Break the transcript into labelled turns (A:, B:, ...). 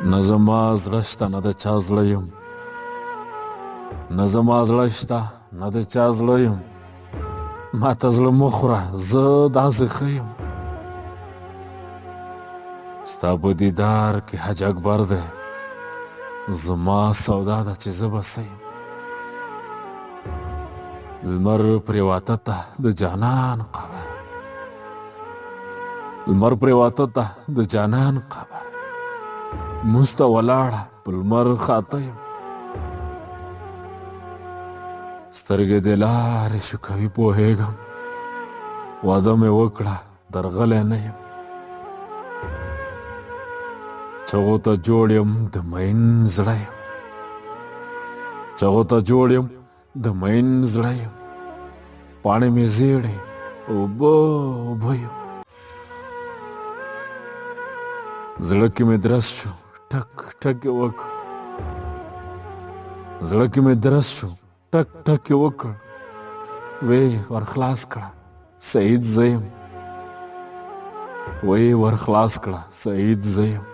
A: نه زما زړه شته نه د چا زړه یم، نه زما زړه شته نه د چا زړه یم، ماته زړه مه خوره زه داسې ښه یم. ستا په دیدار کې حج اکبر دی، زما سودا ده چې زه به څه یم. لمر پرېواته ته د جانان قبر، لمر پرېواته ته د جانان قبر، مونځ ته ولاړه په لمر خاته یم. سترګې دې لارې شوکوي پوهېږم، واده مې وکړه درغلی نه یم. چغو ته جوړ یم د مین زړه یم، چغو ته جوړ یم د مین زړه یم، پاڼې مې زیړې اوبه اوبه یم. زړه کې مې درس شو ټک ټک یې وکړ، زړه کې مې درس شو ټک ټک یې وکړ، ویې ورخلاص کړه سعید زه یم، ویې ورخلاص کړه سعید زه یم.